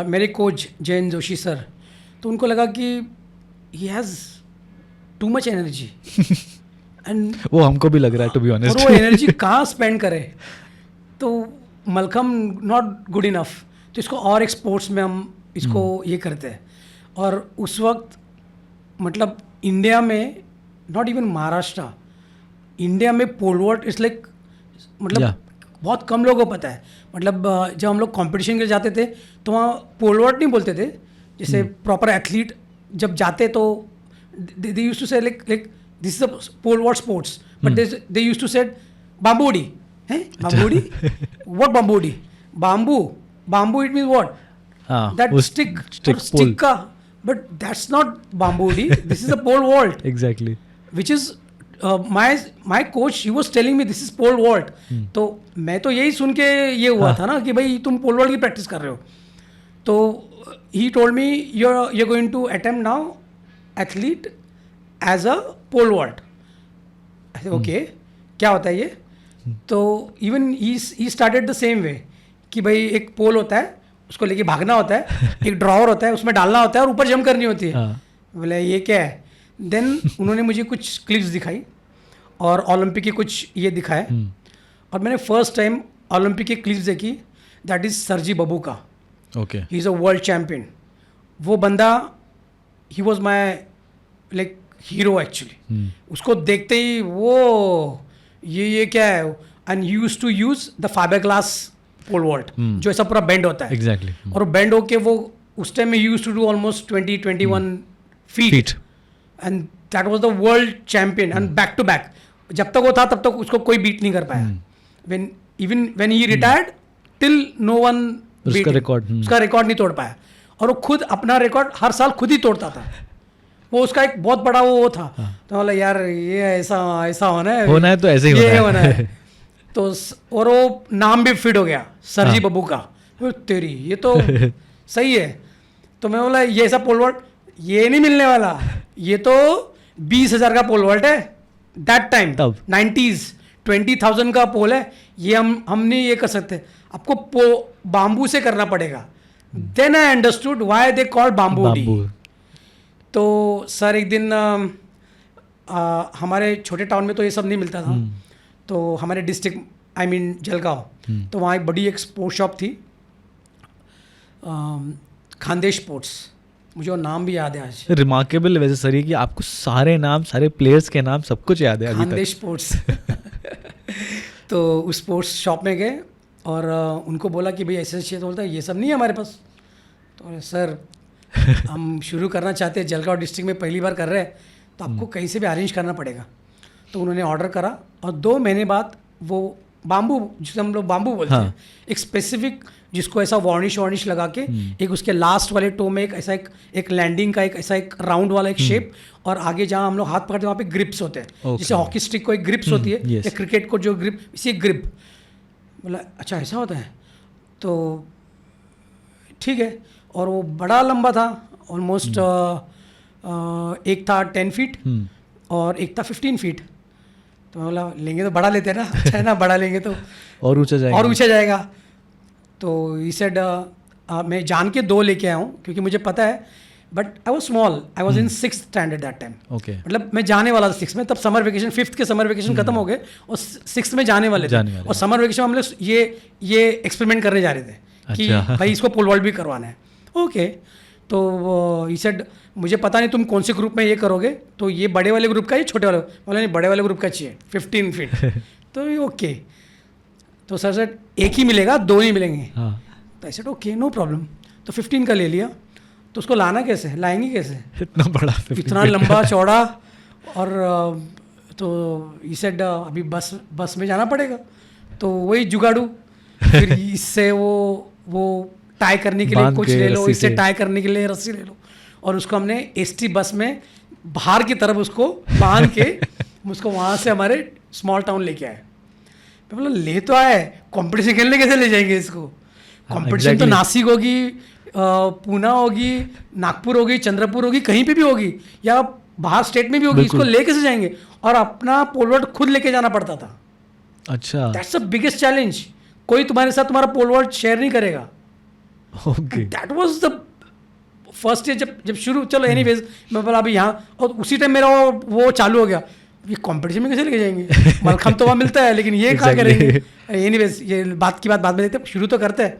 मेरे coach Jayant Joshi sir, तो उनको लगा कि he has too much energy and वो हमको भी लग रहा है टू बी और ऑनेस्ट। वो एनर्जी कहाँ स्पेंड करे, तो मलखम नॉट गुड इनफ, तो इसको और एक स्पोर्ट्स में हम इसको ये करते हैं। और उस वक्त मतलब इंडिया में, नॉट इवन महाराष्ट्र, इंडिया में पोल वॉल्ट इट्स लाइक मतलब Yeah. बहुत कम लोगों को पता है। मतलब जब हम लोग कंपटीशन के लिए जाते थे तो वहाँ पोल वॉल्ट नहीं बोलते थे, जैसे प्रॉपर एथलीट जब जाते तो they used to say like this is a pole vault sports, but they used to said बाम्बूडी हैं, बाम्बूडी व्हाट बाम्बूडी, बाम्बू इट मीन व्हाट हाँ, दैट वो स्टिक pole. स्टिक का, बट दैट्स नॉट बाम्बूडी, this is a pole vault exactly. which is my coach, he was telling me this is pole vault. तो मैं तो यही सुन के ये हुआ था ना कि भाई तुम पोल वॉल्ट की प्रैक्टिस कर रहे हो। तो he told me you're going to attempt now athlete as a pole vault. Okay, क्या होता है ये? तो even he started the same way कि भाई एक पोल होता है, उसको लेके भागना होता है, एक ड्रॉवर होता है, उसमें डालना होता है और ऊपर जंप करनी होती है। बोले ये क्या है? देन उन्होंने मुझे कुछ क्लिप्स दिखाई और ओलंपिक के कुछ ये दिखाए, और मैंने फर्स्ट टाइम ओलंपिक की क्लिप्स देखी। दैट इज सरजी बबू का, okay. He is a world champion. वो बंदा, he was my like hero actually. उसको देखते ही वो ये क्या है, and he used to use the fibre glass pole vault जो ऐसा पूरा बेंड होता है। एग्जैक्टली। और बेंड होके वो उस टाइम में used to do almost 20-21 feet, and that was the world champion and back to back. जब तक वो था तब तक उसको कोई बीट नहीं कर पाया। When he retired till no one उसका रिकॉर्ड नहीं तोड़ पाया, और वो खुद अपना रिकॉर्ड हर साल खुद ही तोड़ता था। वो उसका एक बहुत बड़ा वो था। तो बोला यार ये ऐसा होना है तो ऐसे ही होना है। तो और वो नाम भी फिट हो गया, सरजी बबू का। तेरी ये तो सही है। तो मैं बोला ये ऐसा पोल वॉल्ट ये नहीं मिलने वाला, ये तो 20,000 का पोल वॉल्ट है दैट टाइम, 90s 20,000 का पोल है ये। हम नहीं ये कर सकते, आपको बाम्बू से करना पड़ेगा। Then I understood why they called बाम्बूडी। तो सर एक दिन हमारे छोटे टाउन में तो ये सब नहीं मिलता था, तो हमारे डिस्ट्रिक्ट आई मीन जलगांव, तो वहाँ एक बड़ी एक स्पोर्ट्स शॉप थी, खानदेश स्पोर्ट्स, मुझे वो नाम भी याद है आज। रिमार्केबल वैसे सर ये कि आपको सारे नाम, सारे प्लेयर्स के नाम सब कुछ याद है अभी तक। खानदेश स्पोर्ट्स तो उस स्पोर्ट्स शॉप में गए और उनको बोला कि भाई ऐसे चाहिए, तो बोलता है ये सब नहीं है हमारे पास। तो सर हम शुरू करना चाहते हैं, जलगांव डिस्ट्रिक्ट में पहली बार कर रहे हैं, तो आपको कहीं से भी अरेंज करना पड़ेगा। तो उन्होंने ऑर्डर करा और 2 महीने बाद वो बाम्बू, जिसे हम लोग बाम्बू बोलते हैं, एक स्पेसिफिक जिसको ऐसा वार्निश लगा के एक उसके लास्ट वाले टो में एक ऐसा एक लैंडिंग का एक ऐसा एक राउंड वाला एक शेप, और आगे जहाँ हम लोग हाथ पकड़ते हैं वहाँ पे ग्रिप्स होते हैं। जैसे हॉकी स्टिक को एक ग्रिप्स होती है या क्रिकेट को जो ग्रिप, इसी एक ग्रिप। बोला अच्छा ऐसा होता है, तो ठीक है। और वो बड़ा लंबा था, ऑलमोस्ट एक था 10 फीट और एक था 15 फीट। तो बोला लेंगे तो बड़ा लेते हैं ना, अच्छा है ना, बड़ा लेंगे तो और ऊंचा जाएगा। तो ही सेड मैं जान के 2 लेके आया हूँ क्योंकि मुझे पता है, but I was small, I was in 6th standard that time. मतलब मैं जाने वाला था 6th में, तब समर वेकेशन 5th के समर वेकेशन खत्म हो गए और 6th में जाने वाले थे। और समर वेकेशन में हम लोग ये एक्सपेरिमेंट करने जा रहे थे कि भाई इसको पोल वॉल्ट भी करवाना है। ओके, तो ही सेड मुझे पता नहीं तुम कौन से ग्रुप में ये करोगे, तो ये बड़े वाले ग्रुप का ये छोटे वाले, बोला नहीं बड़े वाले ग्रुप का चाहिए 15 फीट। तो ये ओके, तो सर सेड एक ही मिलेगा, 2 नहीं मिलेंगे। तो I said okay no problem. तो 15 का ले लिया। तो उसको लाना कैसे, लाएंगे कैसे, इतना बड़ा, इतना लंबा चौड़ा। और तो ही सेड अभी बस में जाना पड़ेगा। तो वही जुगाड़ू, फिर इससे वो टाई करने के लिए कुछ ले लो, इससे टाई करने के लिए रस्सी ले लो, और उसको हमने एसटी बस में बाहर की तरफ उसको बांध के उसको वहाँ से हमारे स्मॉल टाउन लेके आए। मैं बोला ले तो आए, कंपटीशन खेलने कैसे ले जाएंगे इसको? कंपटीशन तो नासिक होगी, पूना होगी, नागपुर होगी, चंद्रपुर होगी, कहीं पे भी होगी, या बाहर स्टेट में भी होगी, इसको ले कैसे जाएंगे? और अपना पोल वॉल्ट खुद लेके जाना पड़ता था। अच्छा, दैट्स द बिगेस्ट चैलेंज। कोई तुम्हारे साथ तुम्हारा पोल वॉल्ट शेयर नहीं करेगा। Okay that was the first year जब शुरू, चलो एनीवेज मैं बोला अभी यहाँ, और उसी टाइम मेरा वो चालू हो गया, ये कंपटीशन में कैसे लेके जाएंगे, मलखम तो वहाँ मिलता है लेकिन ये कहाँ करेंगे। एनीवेज ये बात की बात बाद में देखते हैं, शुरू तो करते हैं।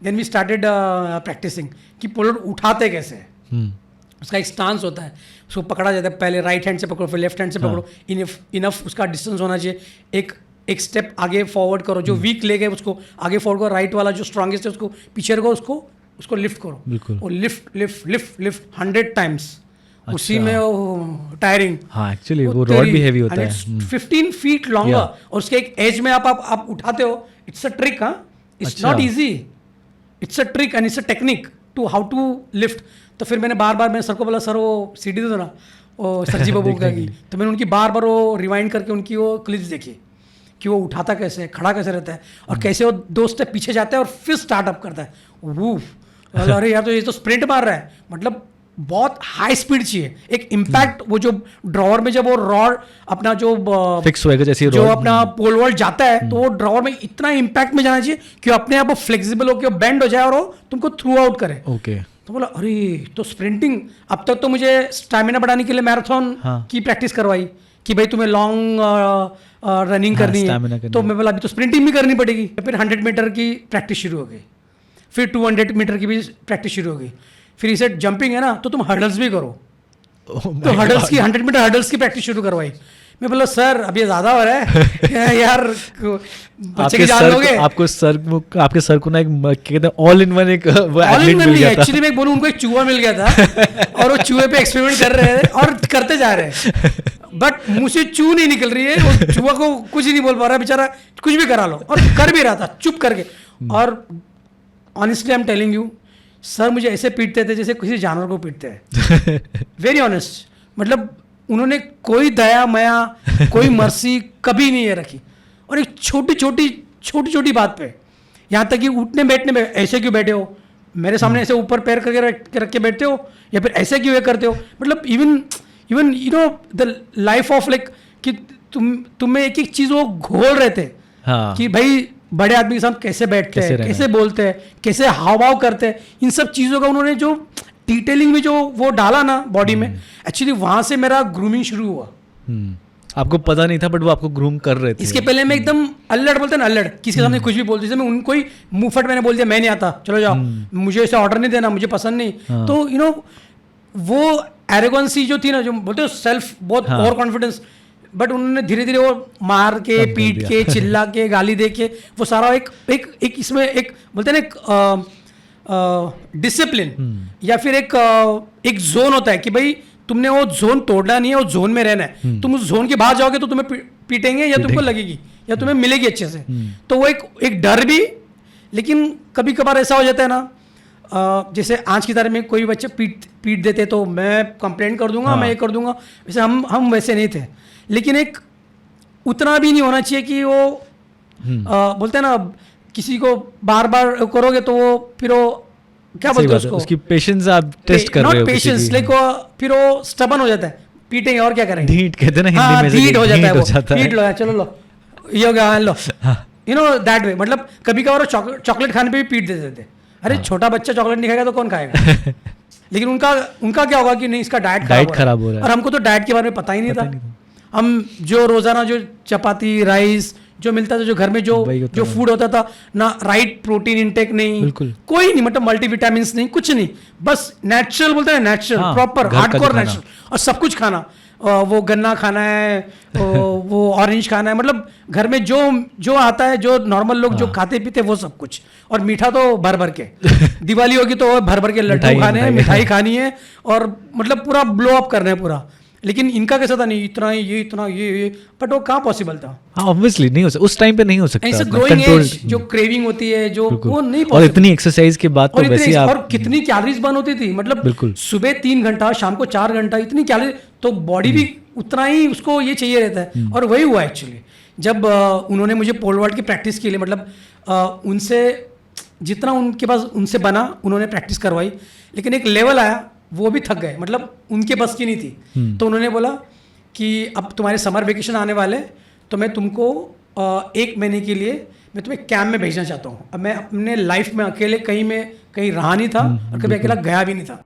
देन वी स्टार्टेड प्रैक्टिसिंग कि पोलो उठाते कैसे है, उसका एक स्टांस होता है, उसको पकड़ा जाता है, पहले राइट हैंड से पकड़ो फिर लेफ्ट हैंड से पकड़ो, इनफ उसका डिस्टेंस होना चाहिए, एक स्टेप आगे फॉरवर्ड करो, जो वीक ले गए उसको आगे फॉरवर्ड करो, राइट वाला जो स्ट्रांगेस्ट है उसको पीछे रखो, उसको लिफ्ट करो, और lift lift lift lift 100 times. उसी में वो टायरिंग, हाँ एक्चुअली वो रॉड भी हेवी होता है, 15 फीट लॉन्गर, और उसके एक एज में आप उठाते हो, इट्स अ ट्रिक, हाँ, it's not easy, it's a trick and it's a technique to how to lift. तो फिर मैंने बार मैंने सर को बोला, सर वो सीडी दे दो ना, वो सरजी बाबू का की, तो मैंने उनकी बार वो रिवाइंड करके उनकी वो क्लिप्स देखी कि वो उठाता कैसे है, खड़ा कैसे रहता है, और कैसे वो 2 स्टेप पीछे जाता है और फिर स्टार्टअप करता है, वो अरे यार तो ये तो स्प्रिंट मार रहा है, मतलब बहुत हाई स्पीड चाहिए, एक इम्पैक्ट, वो जो ड्रॉवर में जब वो रॉड अपना जो फिक्स होएगा जैसे जो अपना पोल वॉल्ट जाता है, तो वो ड्रॉवर में इतना इम्पैक्ट में जाना चाहिए कि अपने आप वो फ्लेक्सिबल होकर बेंड हो जाए और वो तुमको थ्रू आउट करे। ओके तो बोला अरे, तो स्प्रिंटिंग, अब तक तो मुझे स्टैमिना बढ़ाने के लिए मैराथन की प्रैक्टिस करवाई कि भाई तुम्हें लॉन्ग रनिंग करनी है, तो मैं बोला अभी तो स्प्रिंटिंग भी करनी पड़ेगी। फिर 100 मीटर की प्रैक्टिस शुरू हो गई, फिर 200 मीटर की भी प्रैक्टिस शुरू हो गई, फिर इसे जंपिंग है ना तो तुम हर्डल्स भी करो, तो हर्डल्स की 100 मीटर हर्डल्स की प्रैक्टिस शुरू करवाई। मैं बोला सर अब ये ज़्यादा हो रहा है यार, बच्चे की जान लोगे। आपके सर को ना एक कहते हैं ऑल इन वन, एक वो एथलीट मिल गया था। एक्चुअली मैं बोलूँ उनको एक चूहा मिल गया था और वो चूहे पे एक्सपेरिमेंट कर रहे हैं और करते जा रहे हैं, बट मुँह से चू नहीं निकल रही है, वो चूहा को कुछ नहीं बोल पा रहा बेचारा, कुछ भी करा लो, और कर भी रहा था चुप करके। और honestly I am telling you, sir मुझे ऐसे पीटते थे जैसे किसी जानवर को पीटते हैं, वेरी ऑनेस्ट, मतलब उन्होंने कोई दया मया, कोई मर्सी कभी नहीं है रखी, और एक छोटी छोटी बात पे, यहाँ तक कि उठने बैठने में ऐसे क्यों बैठे हो, मेरे सामने ऐसे ऊपर पैर करके रख के बैठते हो, या फिर ऐसे क्यों करते हो, मतलब even you know the life of like कि तुम्हें एक चीज़ वो घोल रहे थे कि भाई बड़े आदमी के साथ कैसे बैठते हैं, कैसे बोलते हैं, कैसे हाव भाव करते हैं, इन सब चीज़ों का उन्होंने जो डिटेलिंग में जो वो डाला ना बॉडी में, एक्चुअली वहाँ से मेरा ग्रूमिंग शुरू हुआ। आपको पता नहीं था बट वो आपको ग्रूम कर रहे थे। इसके पहले मैं एकदम अल्लड़, बोलते हैं ना अल्लड़, किसी के सामने कुछ भी बोलती, जैसे मैं उनको ही मुंह फट मैंने बोल दिया मैं नहीं आता, चलो जाओ, मुझे ऐसा ऑर्डर नहीं देना, मुझे पसंद नहीं। तो यू नो वो एरोगेंसी जो थी ना, जो बोलते हो सेल्फ, बहुत ओवर कॉन्फिडेंस, बट उन्होंने धीरे धीरे वो मार के, पीट के, चिल्ला के, गाली दे के, वो सारा एक इसमें एक बोलते हैं ना डिसिप्लिन, या फिर एक जोन होता है कि भाई तुमने वो जोन तोड़ना नहीं है, वो जोन में रहना है। तुम उस जोन के बाहर जाओगे तो तुम्हें पीटेंगे या तुमको लगेगी या तुम्हें मिलेगी अच्छे से। तो वो एक डर भी, लेकिन कभी कभार ऐसा हो जाता है ना, जैसे आज की तारीख में कोई बच्चे पीट देते तो मैं कंप्लेंट कर दूंगा, मैं ये कर दूंगा, वैसे हम वैसे नहीं थे, लेकिन एक उतना भी नहीं होना चाहिए कि वो बोलते हैं ना, किसी को बार बार करोगे तो वो फिर वो क्या बोलते हैं उसको, उसकी पेशेंस आप टेस्ट कर रहे हो, नॉट पेशेंस, लाइक वो फिर वो स्टबन हो जाता है, पीटेंगे और क्या करेंगे, ढीठ कहते हैं ना हिंदी में, ढीठ हो जाता है वो, पीट लो चलो लो, ये हो गया लो, यू नो दैट वे। मतलब कभी कभार चॉकलेट खाने पे भी पीट देते थे, अरे छोटा बच्चा चॉकलेट नहीं खाएगा तो कौन खाएगा। लेकिन उनका क्या होगा कि नहीं इसका डाइट खराब हो रहा है, और हमको तो डाइट के बारे में पता ही नहीं था। हम जो रोजाना जो चपाती राइस जो मिलता था, जो घर में जो फूड होता था ना, राइट प्रोटीन इंटेक नहीं, कोई नहीं, मतलब मल्टीविटामिन नहीं, कुछ नहीं, बस नेचुरल बोलते हैं, नेचुरल प्रॉपर हार्डकोर नेचुरल, और सब कुछ खाना, वो गन्ना खाना है, वो ऑरेंज खाना है, मतलब घर में जो आता है, जो नॉर्मल लोग जो खाते पीते वो सब कुछ, और मीठा तो भर भर के दिवाली होगी तो भर भर के लड्डू खाने हैं, मिठाई खानी है, और मतलब पूरा ब्लो अप करना है पूरा। लेकिन इनका कैसा था, नहीं इतना ये बट वो कहाँ पॉसिबल था। ऑब्वियसली नहीं हो सकता, उस टाइम पे नहीं हो सकता। ऐसे ग्रोइंग एज जो क्रेविंग होती है, जो वो नहीं और इतनी एक्सरसाइज के बाद तो वैसे आप, और कितनी कैलोरीज बर्न होती थी, मतलब सुबह 3 घंटा, शाम को 4 घंटा, इतनी कैलोरी, तो बॉडी भी उतना ही उसको ये चाहिए रहता है। और वही हुआ एक्चुअली, जब उन्होंने मुझे पोल वॉल्ट की प्रैक्टिस के लिए, मतलब उनसे जितना उनके पास उनसे बना उन्होंने प्रैक्टिस करवाई, लेकिन एक लेवल आया वो भी थक गए, मतलब उनके बस की नहीं थी। तो उन्होंने बोला कि अब तुम्हारे समर वेकेशन आने वाले, तो मैं तुमको 1 महीने के लिए मैं तुम्हें कैंप में भेजना चाहता हूँ। अब मैं अपने लाइफ में अकेले कहीं रहा नहीं था और कभी अकेला गया भी नहीं था।